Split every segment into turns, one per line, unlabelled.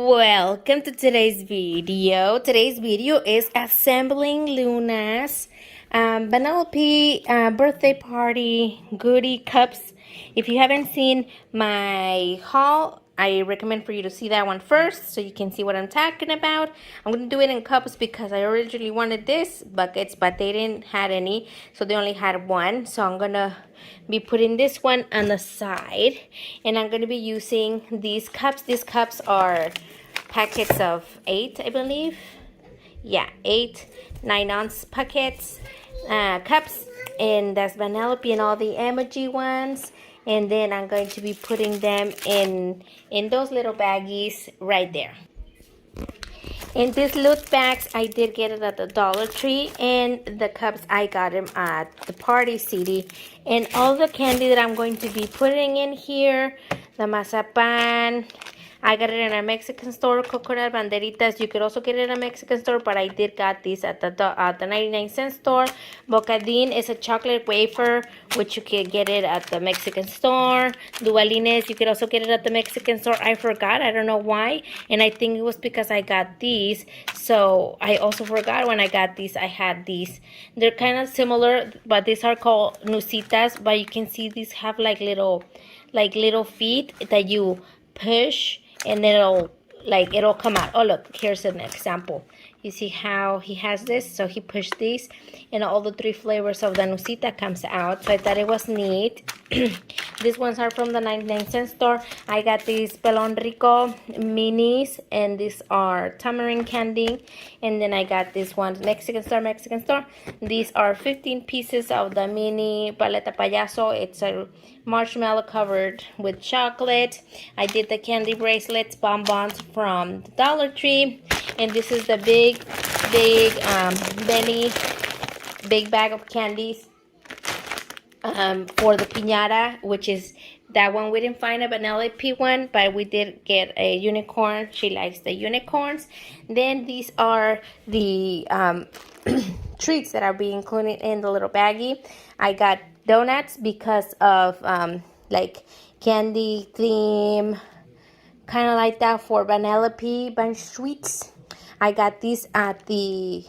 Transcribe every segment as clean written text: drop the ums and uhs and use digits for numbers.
Welcome to today's video. Today's video is assembling Luna's Vanellope birthday party goodie cups. If you haven't seen my haul, I recommend for you to see that one first so you can see what I'm talking about. I'm going to do it in cups because I originally wanted this buckets, but they didn't have any, so they only had one. So I'm going to be putting this one on the side, and I'm going to be using these cups. These cups are packets of 8, I believe. Yeah, 8 9-ounce packets, cups, and that's Vanellope and all the emoji ones. And then I'm going to be putting them in those little baggies right there. And these loot bags, I did get it at the Dollar Tree, and the cups, I got them at the Party City. And all the candy that I'm going to be putting in here, the mazapan, I got it in a Mexican store. Coconut banderitas, you could also get it in a Mexican store, but I did got these at the 99-cent store. Bocadin is a chocolate wafer, which you can get it at the Mexican store. Duvalines, you could also get it at the Mexican store. I forgot, I don't know why, and I think it was because I got these. So I also forgot when I got these, I had these. They're kind of similar, but these are called nusitas, but you can see these have like little feet that you push, and it'll come out. Oh, look, here's an example. You see how he has this? So he pushed these, and all the 3 flavors of the Nusita comes out. So I thought it was neat. These ones are from the 99-cent store. I got these Pelon Rico minis, and these are tamarind candy. And then I got this one, Mexican store. These are 15 pieces of the mini paleta payaso. It's a marshmallow covered with chocolate. I did the candy bracelets, bonbons from the Dollar Tree. And this is the big bag of candies for the piñata, which is that one. We didn't find a Vanellope one, but we did get a unicorn. She likes the unicorns. Then these are the treats that are being included in the little baggie. I got donuts because of like candy theme, kind of like that, for Vanellope Von Schweetz. I got these at the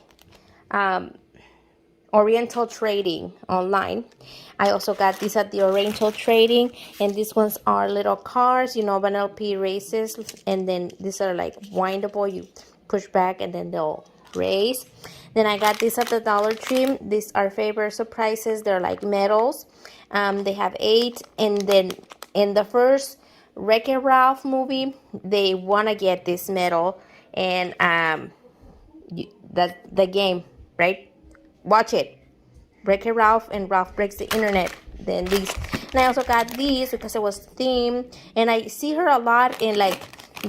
Oriental Trading online. I also got these at the Oriental Trading, and these ones are little cars, you know, Vanellope races, and then these are like windable. You push back and then they'll race. Then I got these at the Dollar Tree. These are favorite surprises. They're like medals. They have 8, and then in the first Wreck-It Ralph movie, they want to get this medal, and the game, right? Watch it. Wreck-It Ralph and Ralph Breaks the Internet. Then these. And I also got these because it was themed, and I see her a lot in like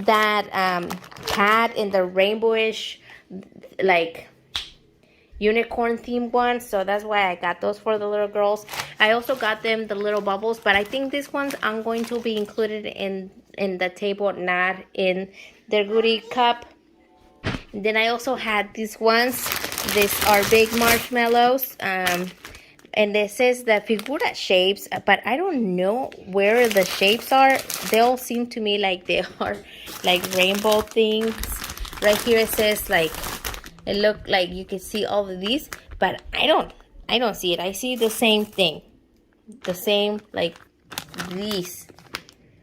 that cat in the rainbowish like unicorn themed one, so that's why I got those for the little girls. I also got them the little bubbles, but I think these ones I'm going to be included in the table, not in their goodie cup. Then I also had these ones. These are big marshmallows, and this says the figura shapes, but I don't know where the shapes are. They all seem to me like they are like rainbow things. Right here it says like, it looked like you can see all of these, but I don't see it. I see the same thing, the same like these.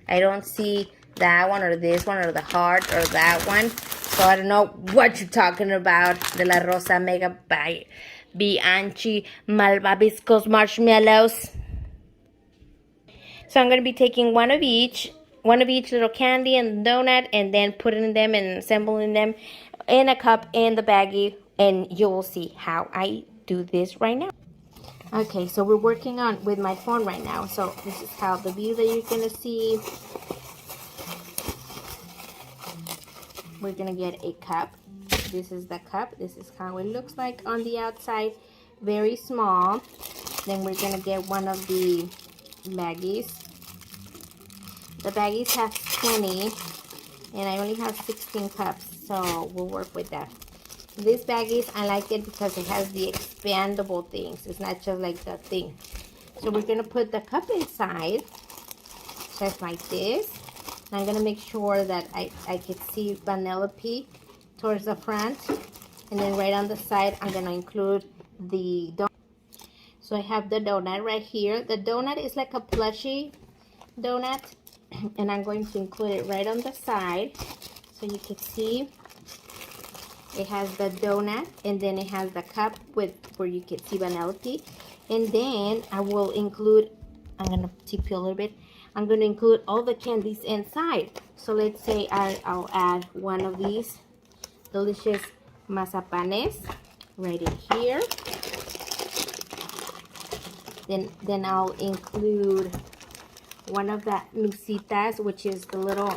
I don't see that one or this one or the heart or that one. So I don't know what you're talking about. De la Rosa Mega by Bianchi Malvaviscos marshmallows. So I'm going to be taking one of each little candy and donut, and then putting them and assembling them in a cup in the baggie, and you will see how I do this right now. Okay, so we're working on with my phone right now. So this is how the view that you're going to see. We're going to get a cup. This is the cup. This is how it looks like on the outside. Very small. Then we're going to get one of the baggies. The baggies have 20, and I only have 16 cups, so we'll work with that. This baggies, I like it because it has the expandable things. It's not just like the thing. So we're going to put the cup inside, just like this. I'm gonna make sure that I can see Vanellope towards the front, and then right on the side I'm gonna include the donut. So I have the donut right here. The donut is like a plushy donut, and I'm going to include it right on the side so you can see. It has the donut, and then it has the cup with where you can see Vanellope. And then I will include, I'm gonna tip you a little bit, I'm gonna include all the candies inside. So let's say I'll add one of these delicious mazapanes right in here. Then I'll include one of the nusitas, which is the little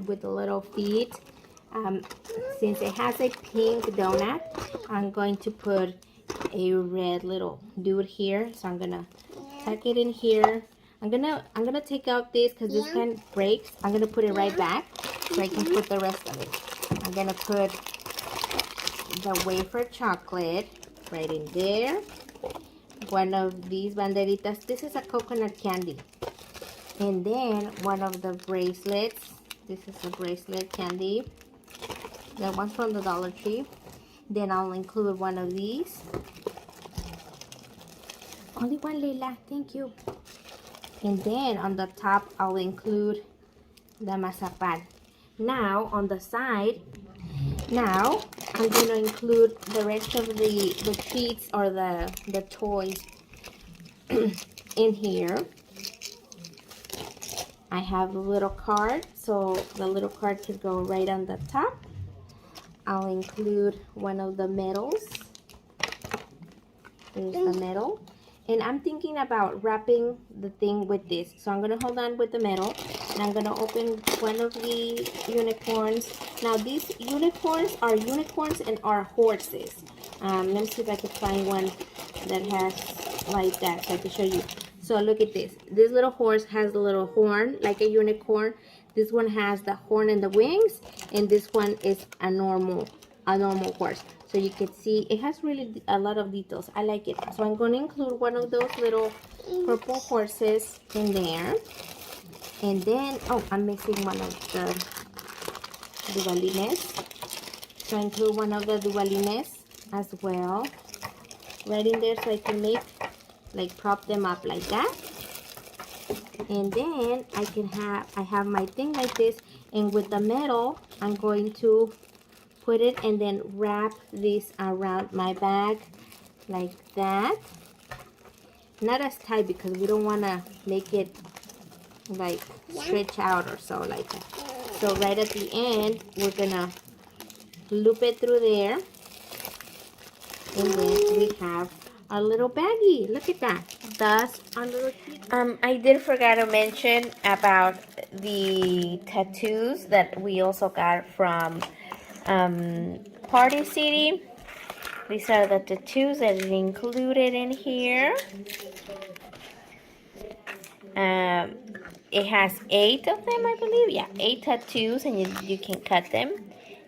with the little feet. Since it has a pink donut, I'm going to put a red little dude here. So I'm gonna tuck it in here. I'm gonna take out this because this kind breaks. I'm gonna put it right back so I can put the rest of it. I'm gonna put the wafer chocolate right in there. One of these banderitas. This is a coconut candy. And then one of the bracelets. This is a bracelet candy. That one's from the Dollar Tree. Then I'll include one of these. Only one, Leila. Thank you. And then on the top, I'll include the mazapan. Now, on the side, now I'm going to include the rest of the treats or the toys in here. I have a little card, so the little card could go right on the top. I'll include one of the medals. There's the medal. And I'm thinking about wrapping the thing with this. So I'm going to hold on with the medal. And I'm going to open one of the unicorns. Now these unicorns are unicorns and are horses. Let me see if I can find one that has like that so I can show you. So look at this. This little horse has a little horn like a unicorn. This one has the horn and the wings, and this one is a normal horse. So you can see it has really a lot of details. I like it. So I'm going to include one of those little purple horses in there. And then, oh, I'm missing one of the duvalines. So I include one of the duvalines as well right in there so I can make, like, prop them up like that. And then I have my thing like this, and with the metal I'm going to put it and then wrap this around my bag like that. Not as tight because we don't want to make it like stretch out or so like that. So right at the end we're gonna loop it through there, and then we have our little baggie. Look at that. That's our little treat. I did forget to mention about the tattoos that we also got from Party City. These are the tattoos that are included in here. It has 8 of them, I believe. Yeah, 8 tattoos, and you can cut them,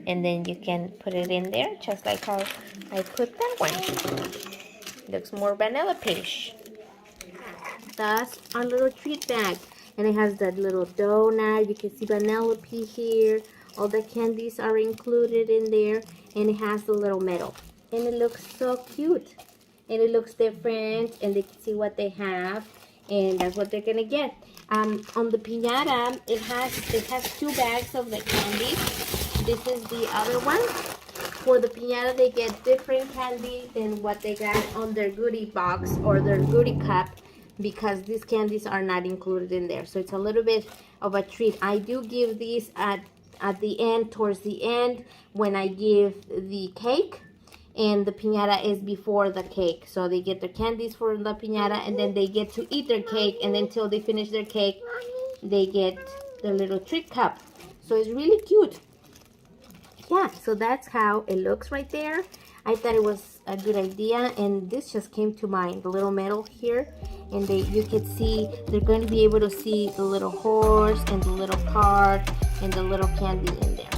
and then you can put it in there, just like how I put that one. Looks more Vanellope-ish. That's our little treat bag, and it has that little donut. You can see Vanellope here. All the candies are included in there, and it has the little medal, and it looks so cute, and it looks different, and they can see what they have, and that's what they're gonna get. On the piñata, it has 2 bags of the candy. This is the other one. For the piñata, they get different candy than what they got on their goodie box or their goodie cup, because these candies are not included in there. So it's a little bit of a treat. I do give these at the end, towards the end, when I give the cake, and the piñata is before the cake. So they get their candies for the piñata, and then they get to eat their cake, and then until they finish their cake, they get their little treat cup. So it's really cute. Yeah, so that's how it looks right there. I thought it was a good idea, and this just came to mind, the little medal here, and you can see, they're going to be able to see the little horse and the little card and the little candy in there.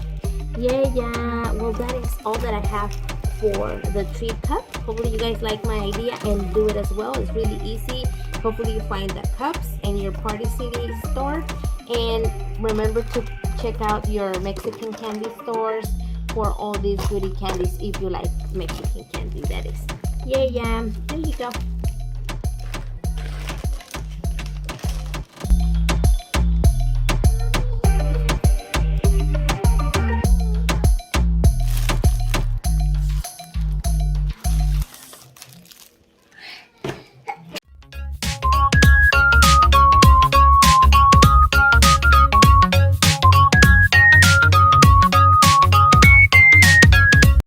Yeah, well, that is all that I have for the treat cup. Hopefully you guys like my idea and do it as well. It's really easy. Hopefully you find the cups in your Party City store, And remember to check out your Mexican candy stores for all these goodie candies if you like Mexican candy, that is. Yeah, there you go.